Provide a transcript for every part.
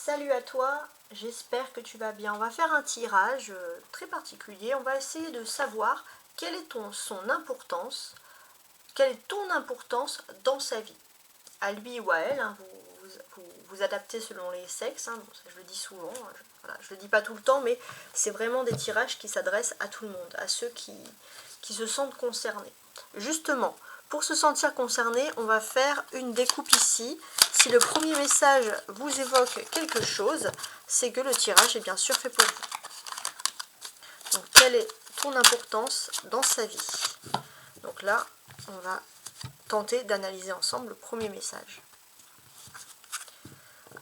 Salut à toi, j'espère que tu vas bien. On va faire un tirage très particulier. On va essayer de savoir quelle est son importance, quelle est ton importance dans sa vie. À lui ou à elle, hein, vous adaptez selon les sexes, hein, bon, ça, je le dis souvent, hein, voilà, je le dis pas tout le temps, mais c'est vraiment des tirages qui s'adressent à tout le monde, à ceux qui se sentent concernés. Justement, pour se sentir concerné, on va faire une découpe ici. Si le premier message vous évoque quelque chose, c'est que le tirage est bien sûr fait pour vous. Donc, quelle est ton importance dans sa vie? Donc là, on va tenter d'analyser ensemble le premier message.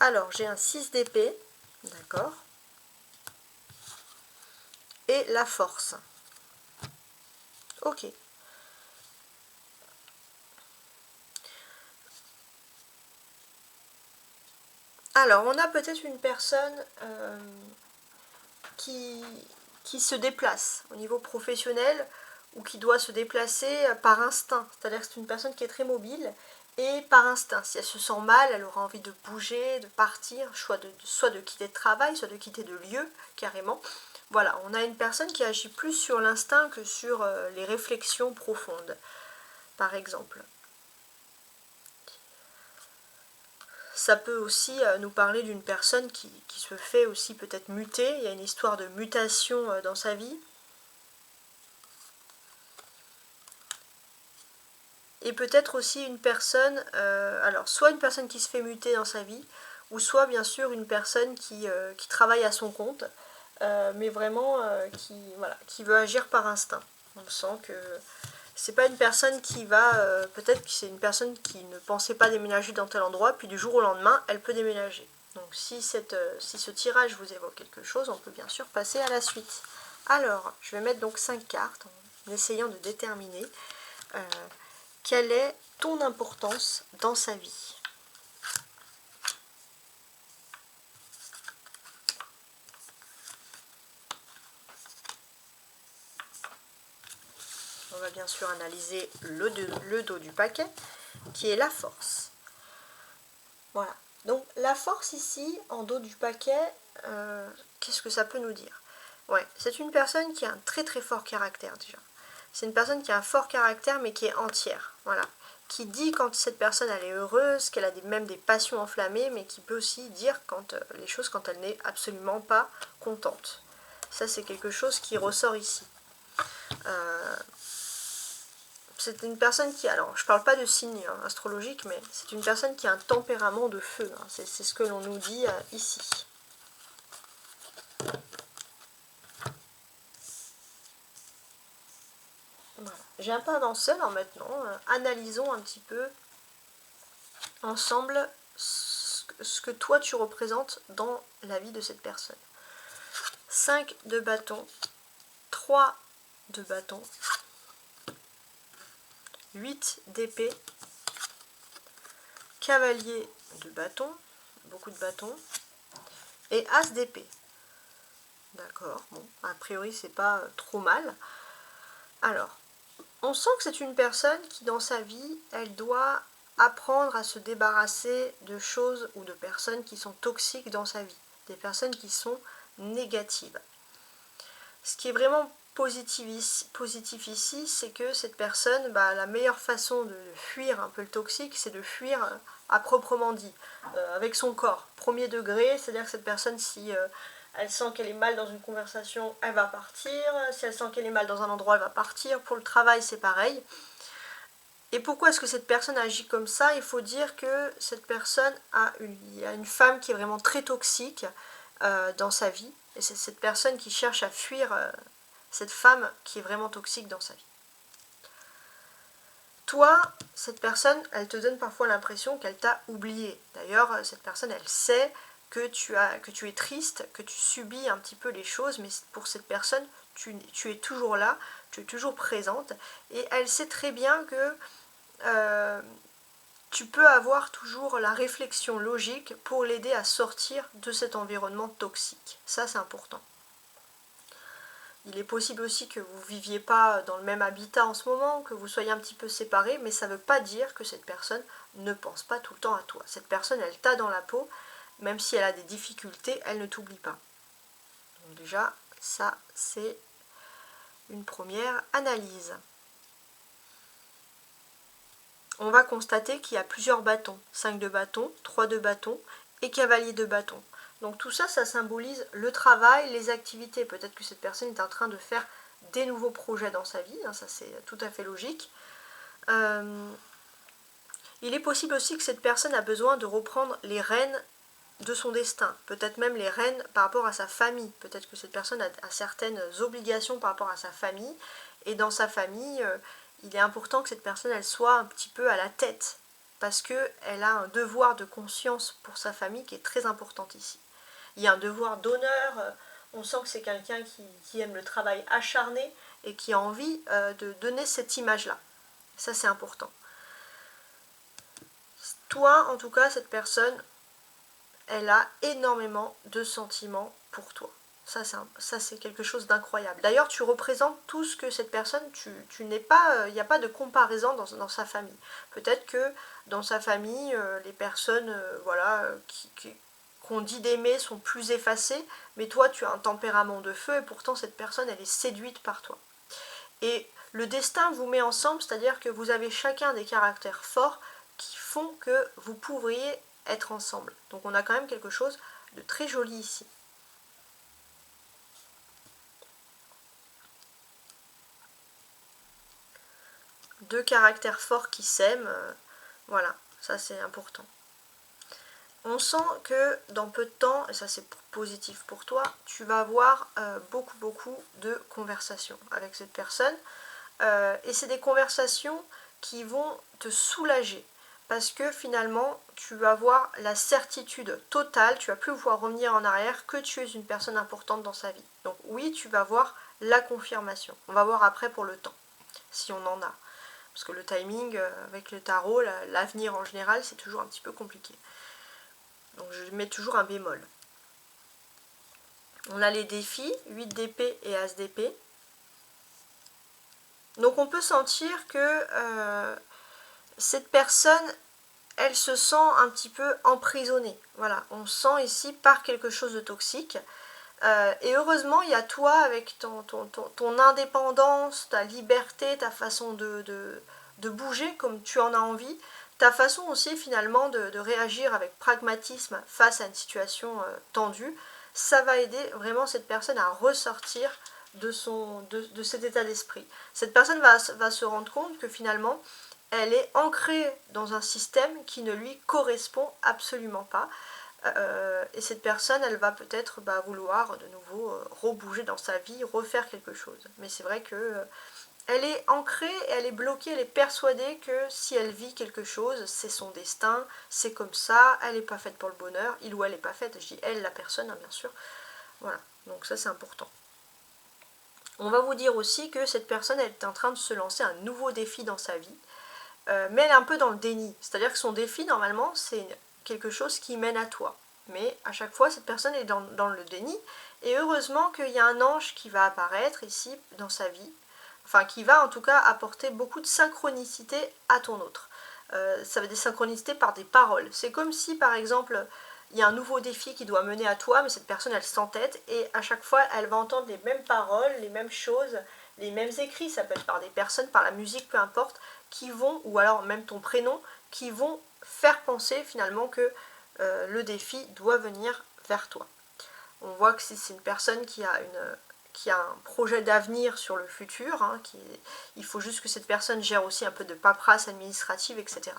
Alors, j'ai un 6 d'épée, d'accord, et la force. Ok. Alors, on a peut-être une personne qui se déplace au niveau professionnel ou qui doit se déplacer par instinct. C'est-à-dire que c'est une personne qui est très mobile et par instinct. Si elle se sent mal, elle aura envie de bouger, de partir, soit de quitter le travail, soit de quitter de lieu, carrément. Voilà, on a une personne qui agit plus sur l'instinct que sur les réflexions profondes, par exemple. Ça peut aussi nous parler d'une personne qui se fait aussi peut-être muter. Il y a une histoire de mutation dans sa vie. Et peut-être aussi une personne, alors soit une personne qui se fait muter dans sa vie, ou soit bien sûr une personne qui travaille à son compte, mais vraiment voilà, qui veut agir par instinct. On sent que c'est pas une personne qui va, peut-être que c'est une personne qui ne pensait pas déménager dans tel endroit, puis du jour au lendemain, elle peut déménager. Donc si ce tirage vous évoque quelque chose, on peut bien sûr passer à la suite. Alors, je vais mettre donc 5 cartes en essayant de déterminer quelle est ton importance dans sa vie. On va bien sûr analyser le dos du paquet, qui est la force. Voilà. Donc la force ici, en dos du paquet, qu'est-ce que ça peut nous dire? Ouais, c'est une personne qui a un très très fort caractère déjà. C'est une personne qui a un fort caractère mais qui est entière. Voilà. Qui dit quand cette personne elle est heureuse, qu'elle a même des passions enflammées, mais qui peut aussi dire quand les choses quand elle n'est absolument pas contente. Ça c'est quelque chose qui ressort ici. C'est une personne qui, alors je parle pas de signe astrologique, mais c'est une personne qui a un tempérament de feu. Hein. C'est ce que l'on nous dit ici. Voilà. J'ai un pas seul maintenant. Analysons un petit peu ensemble ce que toi tu représentes dans la vie de cette personne. 5 de bâton, 3 de bâton, 8 d'épée, cavalier de bâton, beaucoup de bâtons, et as d'épée. D'accord, bon, a priori c'est pas trop mal. Alors, on sent que c'est une personne qui dans sa vie, elle doit apprendre à se débarrasser de choses ou de personnes qui sont toxiques dans sa vie, des personnes qui sont négatives. Ce qui est vraiment positif ici, c'est que cette personne, la meilleure façon de fuir un peu le toxique, c'est de fuir à proprement dit, avec son corps, premier degré, c'est-à-dire que cette personne, si elle sent qu'elle est mal dans une conversation, elle va partir, si elle sent qu'elle est mal dans un endroit, elle va partir, pour le travail c'est pareil. Et pourquoi est-ce que cette personne agit comme ça? Il faut dire que cette personne il y a une femme qui est vraiment très toxique dans sa vie, et c'est cette personne qui cherche à fuir cette femme qui est vraiment toxique dans sa vie. Toi, cette personne, elle te donne parfois l'impression qu'elle t'a oublié. D'ailleurs, cette personne, elle sait que tu es triste, que tu subis un petit peu les choses, mais pour cette personne, tu es toujours là, tu es toujours présente, et elle sait très bien que tu peux avoir toujours la réflexion logique pour l'aider à sortir de cet environnement toxique. Ça, c'est important. Il est possible aussi que vous ne viviez pas dans le même habitat en ce moment, que vous soyez un petit peu séparés, mais ça ne veut pas dire que cette personne ne pense pas tout le temps à toi. Cette personne, elle t'a dans la peau, même si elle a des difficultés, elle ne t'oublie pas. Donc déjà, ça c'est une première analyse. On va constater qu'il y a plusieurs bâtons, 5 de bâton, 3 de bâton et cavalier de bâton. Donc tout ça, ça symbolise le travail, les activités. Peut-être que cette personne est en train de faire des nouveaux projets dans sa vie, hein, ça c'est tout à fait logique. Il est possible aussi que cette personne a besoin de reprendre les rênes de son destin, peut-être même les rênes par rapport à sa famille. Peut-être que cette personne a certaines obligations par rapport à sa famille, et dans sa famille, il est important que cette personne elle soit un petit peu à la tête, parce qu'elle a un devoir de conscience pour sa famille qui est très important ici. Il y a un devoir d'honneur, on sent que c'est quelqu'un qui aime le travail acharné et qui a envie de donner cette image-là. Ça c'est important. Toi, en tout cas, cette personne, elle a énormément de sentiments pour toi. Ça c'est quelque chose d'incroyable. D'ailleurs, tu représentes tout ce que cette personne, tu n'es pas, il n'y a pas de comparaison dans sa famille. Peut-être que dans sa famille, les personnes voilà, qu'on dit d'aimer sont plus effacées, mais toi, tu as un tempérament de feu et pourtant cette personne, elle est séduite par toi. Et le destin vous met ensemble, c'est-à-dire que vous avez chacun des caractères forts qui font que vous pourriez être ensemble. Donc on a quand même quelque chose de très joli ici. Deux caractères forts qui s'aiment, voilà, ça c'est important. On sent que dans peu de temps, et ça c'est positif pour toi, tu vas avoir beaucoup de conversations avec cette personne. Et c'est des conversations qui vont te soulager. Parce que finalement, tu vas avoir la certitude totale, tu vas plus pouvoir revenir en arrière, que tu es une personne importante dans sa vie. Donc oui, tu vas avoir la confirmation. On va voir après pour le temps, si on en a. Parce que le timing, avec le tarot, l'avenir en général, c'est toujours un petit peu compliqué. Donc je mets toujours un bémol. On a les défis, 8 d'épée et As d'épée. Donc on peut sentir que cette personne, elle se sent un petit peu emprisonnée. Voilà, on sent ici par quelque chose de toxique. Et heureusement, il y a toi avec ton indépendance, ta liberté, ta façon de bouger comme tu en as envie, ta façon aussi finalement de réagir avec pragmatisme face à une situation tendue. Ça va aider vraiment cette personne à ressortir de cet état d'esprit. Cette personne va se rendre compte que finalement, elle est ancrée dans un système qui ne lui correspond absolument pas. Et cette personne, elle va peut-être vouloir de nouveau rebouger dans sa vie, refaire quelque chose. Mais c'est vrai que elle est ancrée, elle est bloquée, elle est persuadée que si elle vit quelque chose, c'est son destin, c'est comme ça, elle n'est pas faite pour le bonheur, il ou elle n'est pas faite, je dis elle, la personne, hein, bien sûr. Voilà, donc ça c'est important. On va vous dire aussi que cette personne, elle est en train de se lancer un nouveau défi dans sa vie, mais elle est un peu dans le déni. C'est-à-dire que son défi, normalement, c'est quelque chose qui mène à toi. Mais à chaque fois, cette personne est dans le déni. Et heureusement qu'il y a un ange qui va apparaître ici dans sa vie, enfin qui va en tout cas apporter beaucoup de synchronicité à ton autre. Ça va être des synchronicités par des paroles. C'est comme si par exemple il y a un nouveau défi qui doit mener à toi, mais cette personne elle s'entête et à chaque fois elle va entendre les mêmes paroles, les mêmes choses, les mêmes écrits, ça peut être par des personnes, par la musique, peu importe, qui vont, ou alors même ton prénom, qui vont faire penser finalement que le défi doit venir vers toi. On voit que si c'est une personne qui a un projet d'avenir sur le futur, hein, il faut juste que cette personne gère aussi un peu de paperasse administrative, etc.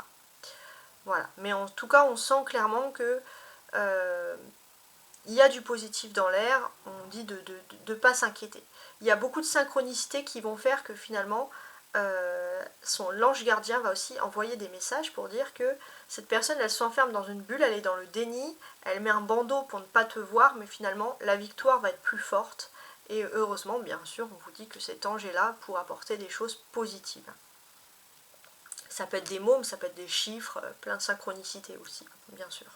Voilà, mais en tout cas on sent clairement que il y a du positif dans l'air, on dit de ne pas s'inquiéter. Il y a beaucoup de synchronicités qui vont faire que finalement l'ange gardien va aussi envoyer des messages pour dire que cette personne elle s'enferme dans une bulle, elle est dans le déni, elle met un bandeau pour ne pas te voir, mais finalement la victoire va être plus forte et heureusement bien sûr on vous dit que cet ange est là pour apporter des choses positives. Ça peut être des mots, mais ça peut être des chiffres, plein de synchronicité aussi, bien sûr.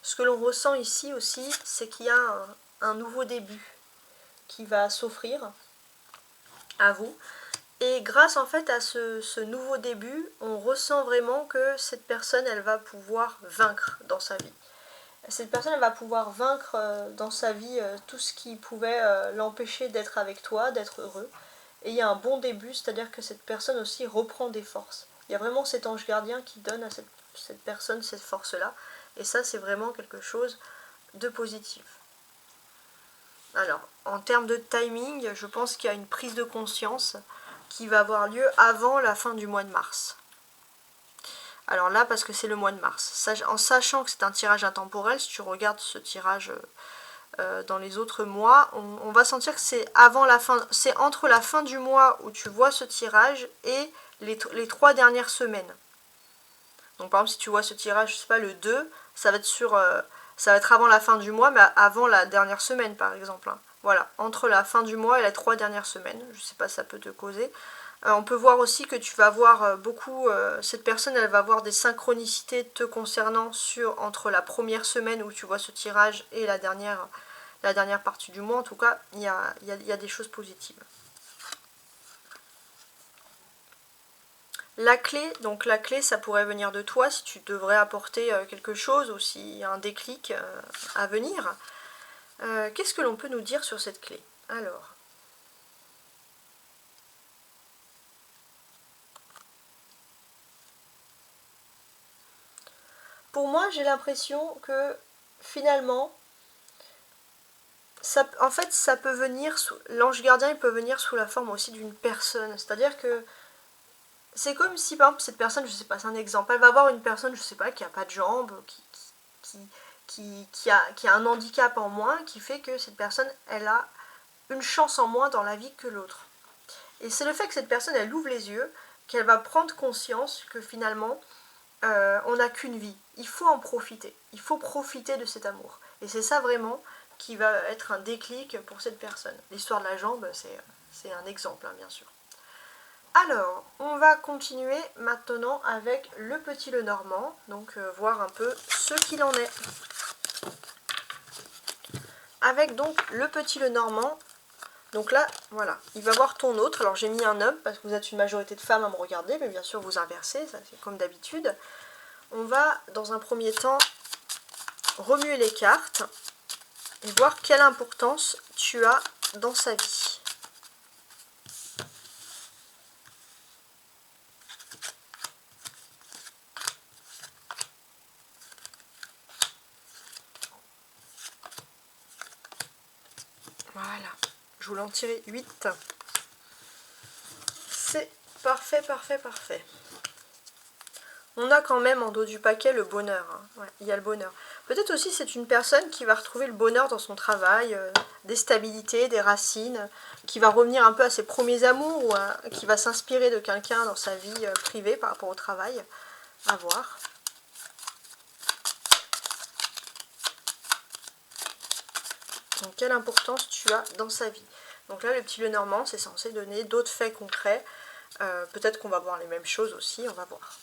Ce que l'on ressent ici aussi, c'est qu'il y a un nouveau début qui va s'offrir. à vous. Et grâce en fait à ce nouveau début, on ressent vraiment que cette personne, elle va pouvoir vaincre dans sa vie. Cette personne, elle va pouvoir vaincre dans sa vie tout ce qui pouvait l'empêcher d'être avec toi, d'être heureux. Et il y a un bon début, c'est-à-dire que cette personne aussi reprend des forces. Il y a vraiment cet ange gardien qui donne à cette personne cette force-là. Et ça, c'est vraiment quelque chose de positif. Alors, en termes de timing, je pense qu'il y a une prise de conscience qui va avoir lieu avant la fin du mois de mars. Alors là, parce que c'est le mois de mars. En sachant que c'est un tirage intemporel, si tu regardes ce tirage dans les autres mois, on va sentir que c'est avant la fin, c'est entre la fin du mois où tu vois ce tirage et les 3 dernières semaines. Donc par exemple, si tu vois ce tirage, je sais pas, le 2, ça va être ça va être avant la fin du mois, mais avant la dernière semaine par exemple. Hein. Voilà, entre la fin du mois et les 3 dernières semaines. Je sais pas si ça peut te causer. On peut voir aussi que tu vas voir beaucoup, cette personne elle va avoir des synchronicités te concernant entre la première semaine où tu vois ce tirage et la dernière partie du mois. En tout cas, il y a des choses positives. La clé, donc la clé ça pourrait venir de toi si tu devrais apporter quelque chose ou s'il y a un déclic à venir. Qu'est-ce que l'on peut nous dire sur cette clé? Alors, pour moi, j'ai l'impression que finalement, en fait, ça peut venir, l'ange gardien il peut venir sous la forme aussi d'une personne. C'est-à-dire que c'est comme si, par exemple, cette personne, je sais pas, c'est un exemple, elle va voir une personne, je sais pas, qui a pas de jambes, qui a un handicap en moins, qui fait que cette personne, elle a une chance en moins dans la vie que l'autre. Et c'est le fait que cette personne, elle ouvre les yeux, qu'elle va prendre conscience que finalement, on n'a qu'une vie. Il faut en profiter. Il faut profiter de cet amour. Et c'est ça vraiment qui va être un déclic pour cette personne. L'histoire de la jambe, c'est un exemple, hein, bien sûr. Alors, on va continuer maintenant avec le petit Lenormand, donc voir un peu ce qu'il en est. Avec donc le petit Lenormand, donc là, voilà, il va voir ton autre. Alors j'ai mis un homme parce que vous êtes une majorité de femmes à me regarder, mais bien sûr vous inversez, ça c'est comme d'habitude. On va dans un premier temps remuer les cartes et voir quelle importance tu as dans sa vie. Voilà, je voulais en tirer 8. C'est parfait, parfait, parfait. On a quand même en dos du paquet le bonheur. Hein. Ouais, il y a le bonheur. Peut-être aussi c'est une personne qui va retrouver le bonheur dans son travail, des stabilités, des racines, qui va revenir un peu à ses premiers amours ou qui va s'inspirer de quelqu'un dans sa vie privée par rapport au travail. À voir. Donc, quelle importance tu as dans sa vie. Donc là, le petit Lenormand, c'est censé donner d'autres faits concrets. Peut-être qu'on va voir les mêmes choses aussi, on va voir.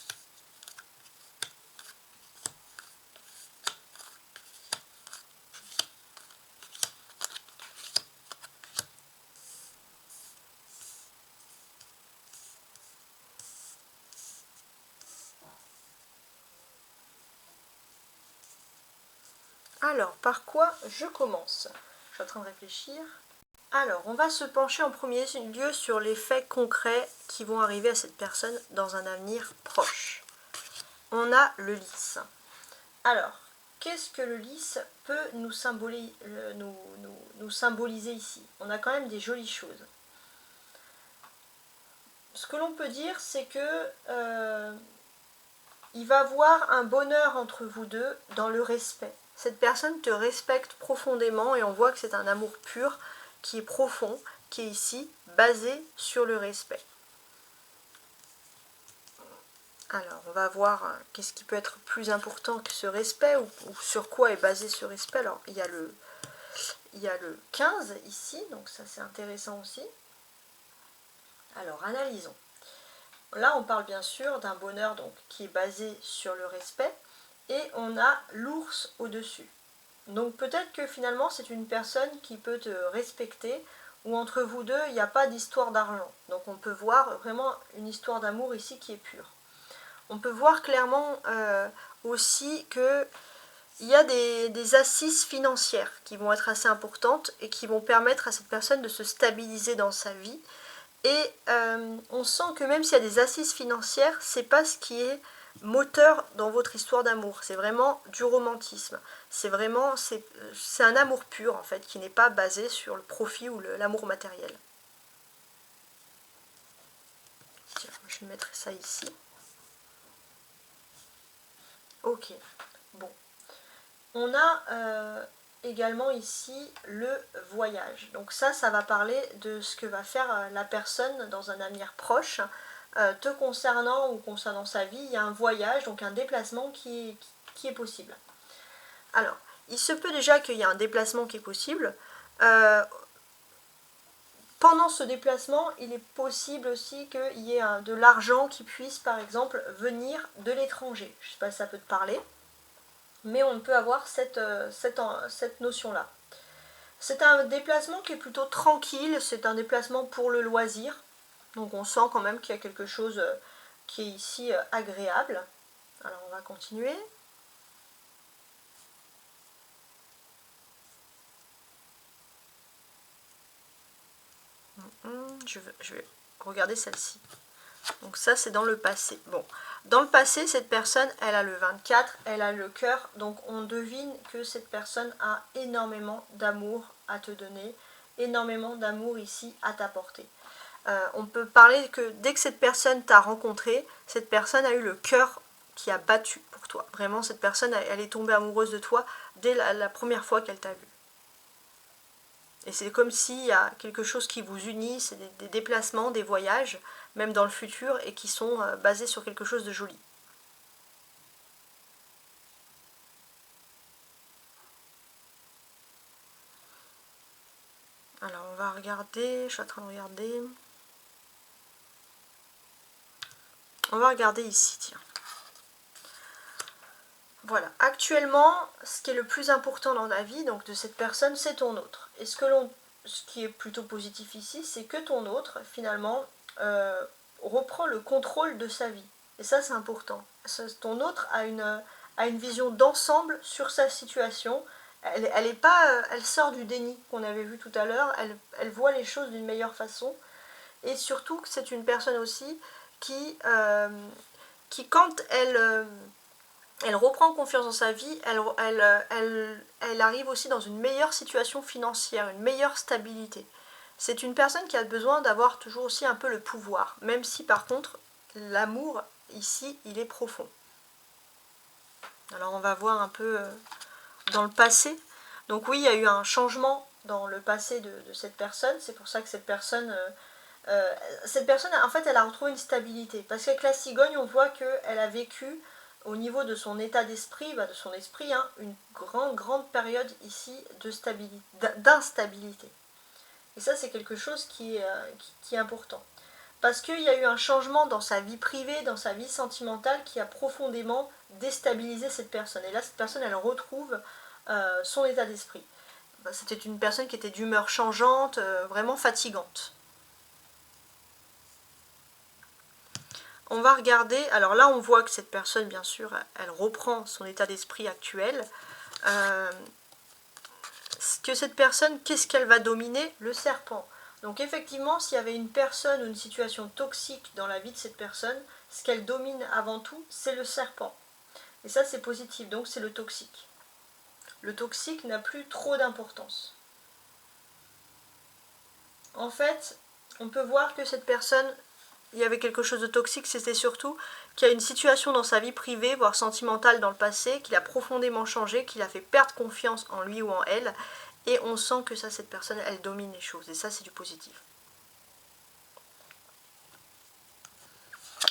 Alors, par quoi je commence? Je suis en train de réfléchir. Alors, on va se pencher en premier lieu sur les faits concrets qui vont arriver à cette personne dans un avenir proche. On a le lys. Alors, qu'est-ce que le lys peut nous symboliser ici? On a quand même des jolies choses. Ce que l'on peut dire, c'est que il va avoir un bonheur entre vous deux dans le respect. Cette personne te respecte profondément et on voit que c'est un amour pur qui est profond, qui est ici basé sur le respect. Alors, on va voir qu'est-ce qui peut être plus important que ce respect ou sur quoi est basé ce respect. Alors, il y a le 15 ici, donc ça c'est intéressant aussi. Alors, analysons. Là, on parle bien sûr d'un bonheur donc, qui est basé sur le respect et on a l'ours au-dessus. Donc peut-être que finalement c'est une personne qui peut te respecter où entre vous deux, il n'y a pas d'histoire d'argent. Donc on peut voir vraiment une histoire d'amour ici qui est pure. On peut voir clairement aussi que il y a des assises financières qui vont être assez importantes et qui vont permettre à cette personne de se stabiliser dans sa vie. Et on sent que même s'il y a des assises financières, c'est pas ce qui est moteur dans votre histoire d'amour. C'est vraiment du romantisme. C'est un amour pur en fait, qui n'est pas basé sur le profit ou l'amour matériel. Tiens, je mettrai ça ici. Ok, bon. On a également ici le voyage. Donc ça va parler de ce que va faire la personne dans un avenir proche. Te concernant ou concernant sa vie, il y a un voyage, donc un déplacement qui est possible. Alors, il se peut déjà qu'il y ait un déplacement qui est possible. Pendant ce déplacement, il est possible aussi qu'il y ait de l'argent qui puisse, par exemple, venir de l'étranger. Je ne sais pas si ça peut te parler, mais on peut avoir cette notion-là. C'est un déplacement qui est plutôt tranquille, c'est un déplacement pour le loisir. Donc on sent quand même qu'il y a quelque chose qui est ici agréable. Alors on va continuer. Je vais regarder celle-ci. Donc ça c'est dans le passé. Bon, dans le passé, cette personne, elle a le 24, elle a le cœur. Donc on devine que cette personne a énormément d'amour à te donner, énormément d'amour ici à t'apporter. On peut parler que dès que cette personne t'a rencontré, cette personne a eu le cœur qui a battu pour toi. Vraiment, cette personne, elle est tombée amoureuse de toi dès la première fois qu'elle t'a vu. Et c'est comme s'il y a quelque chose qui vous unit, c'est des déplacements, des voyages, même dans le futur, et qui sont basés sur quelque chose de joli. Alors on va regarder, je suis en train de regarder. On va regarder ici, tiens. Voilà, actuellement, ce qui est le plus important dans la vie donc de cette personne, c'est ton autre. Et ce qui est plutôt positif ici, c'est que ton autre, finalement, reprend le contrôle de sa vie. Et ça, c'est important. Ton autre a une vision d'ensemble sur sa situation. Elle sort du déni qu'on avait vu tout à l'heure. Elle voit les choses d'une meilleure façon. Et surtout, c'est une personne aussi qui quand elle reprend confiance dans sa vie, elle arrive aussi dans une meilleure situation financière, une meilleure stabilité. C'est une personne qui a besoin d'avoir toujours aussi un peu le pouvoir, même si par contre, l'amour, ici, il est profond. Alors on va voir un peu dans le passé. Donc oui, il y a eu un changement dans le passé de cette personne, c'est pour ça que cette personne, en fait, elle a retrouvé une stabilité. Parce qu'avec la cigogne, on voit qu'elle a vécu au niveau de son état d'esprit, de son esprit, une grande période ici d'instabilité. Et ça, c'est quelque chose qui est important. Parce qu'il y a eu un changement dans sa vie privée, dans sa vie sentimentale, qui a profondément déstabilisé cette personne. Et là, cette personne, elle retrouve son état d'esprit. C'était une personne qui était d'humeur changeante, vraiment fatigante. On va regarder, alors là on voit que cette personne, bien sûr, elle reprend son état d'esprit actuel. Que cette personne, qu'est-ce qu'elle va dominer? Le serpent. Donc effectivement, s'il y avait une personne ou une situation toxique dans la vie de cette personne, ce qu'elle domine avant tout, c'est le serpent. Et ça, c'est positif, donc c'est le toxique. Le toxique n'a plus trop d'importance. En fait, on peut voir que cette personne, il y avait quelque chose de toxique, c'était surtout qu'il y a une situation dans sa vie privée, voire sentimentale dans le passé, qui l'a profondément changé, qui l'a fait perdre confiance en lui ou en elle, et on sent que ça, cette personne, elle domine les choses, et ça, c'est du positif.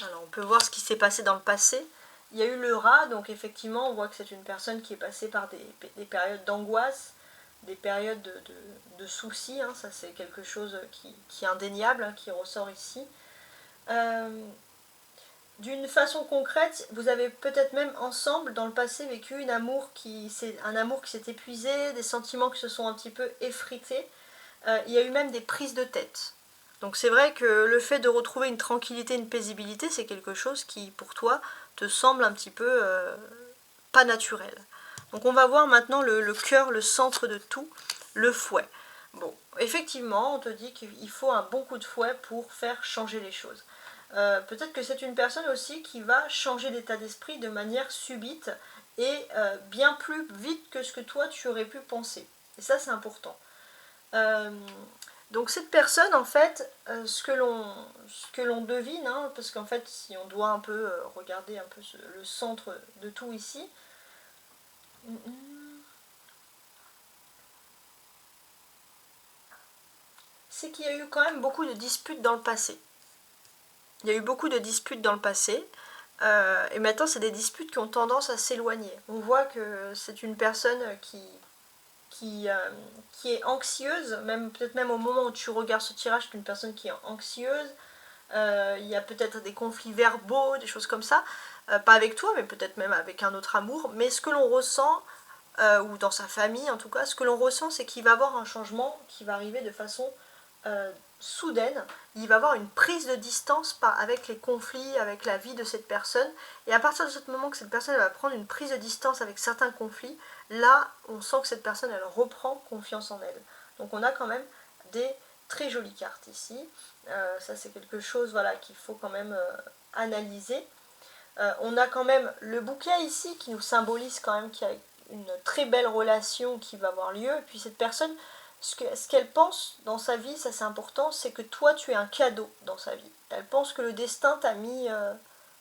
Alors, on peut voir ce qui s'est passé dans le passé. Il y a eu le rat, donc effectivement, on voit que c'est une personne qui est passée par des périodes d'angoisse, des périodes de soucis, ça c'est quelque chose qui est indéniable, qui ressort ici. D'une façon concrète, vous avez peut-être même ensemble dans le passé vécu un amour qui s'est épuisé, des sentiments qui se sont un petit peu effrités. il y a eu même des prises de tête. Donc c'est vrai que le fait de retrouver une tranquillité, une paisibilité, c'est quelque chose qui, pour toi, te semble un petit peu pas naturel. Donc on va voir maintenant le cœur, le centre de tout, le fouet. Bon, effectivement, on te dit qu'il faut un bon coup de fouet pour faire changer les choses. Peut-être que c'est une personne aussi qui va changer d'état d'esprit de manière subite et bien plus vite que ce que toi tu aurais pu penser. Et ça c'est important. Donc cette personne, en fait, ce que l'on devine, hein, parce qu'en fait, si on doit un peu regarder un peu le centre de tout ici, c'est qu'il y a eu quand même beaucoup de disputes dans le passé. Il y a eu beaucoup de disputes dans le passé, et maintenant c'est des disputes qui ont tendance à s'éloigner. On voit que c'est une personne qui est anxieuse, peut-être même au moment où tu regardes ce tirage, c'est une personne qui est anxieuse. Il y a peut-être des conflits verbaux, des choses comme ça, pas avec toi, mais peut-être même avec un autre amour, mais ce que l'on ressent, ou dans sa famille en tout cas, ce que l'on ressent, c'est qu'il va y avoir un changement qui va arriver de façon soudaine. Il va y avoir une prise de distance avec les conflits, avec la vie de cette personne, et à partir de ce moment que cette personne va prendre une prise de distance avec certains conflits, là on sent que cette personne elle reprend confiance en elle. Donc on a quand même des très jolies cartes ici. Ça c'est quelque chose voilà, qu'il faut quand même analyser. On a quand même le bouquet ici qui nous symbolise quand même qu'il y a une très belle relation qui va avoir lieu, et puis cette personne, ce qu'elle pense dans sa vie, ça c'est important, c'est que toi tu es un cadeau dans sa vie. Elle pense que le destin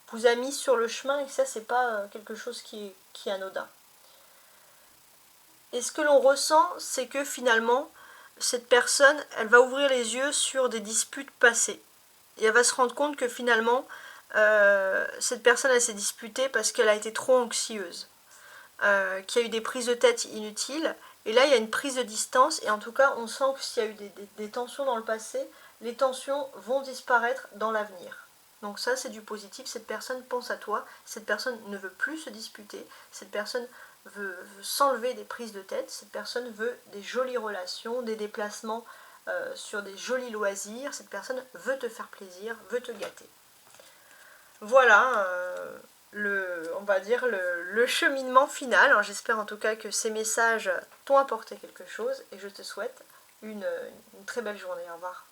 vous a mis sur le chemin, et ça c'est pas quelque chose qui est anodin. Et ce que l'on ressent, c'est que finalement, cette personne, elle va ouvrir les yeux sur des disputes passées. Et elle va se rendre compte que finalement, cette personne, elle s'est disputée parce qu'elle a été trop anxieuse. Qu'il y a eu des prises de tête inutiles. Et là, il y a une prise de distance. Et en tout cas, on sent que s'il y a eu des tensions dans le passé, les tensions vont disparaître dans l'avenir. Donc ça, c'est du positif. Cette personne pense à toi. Cette personne ne veut plus se disputer. Cette personne veut s'enlever des prises de tête. Cette personne veut des jolies relations, des déplacements sur des jolis loisirs. Cette personne veut te faire plaisir, veut te gâter. Voilà, on va dire le cheminement final. Alors, j'espère en tout cas que ces messages t'ont apporté quelque chose et je te souhaite une très belle journée. Au revoir.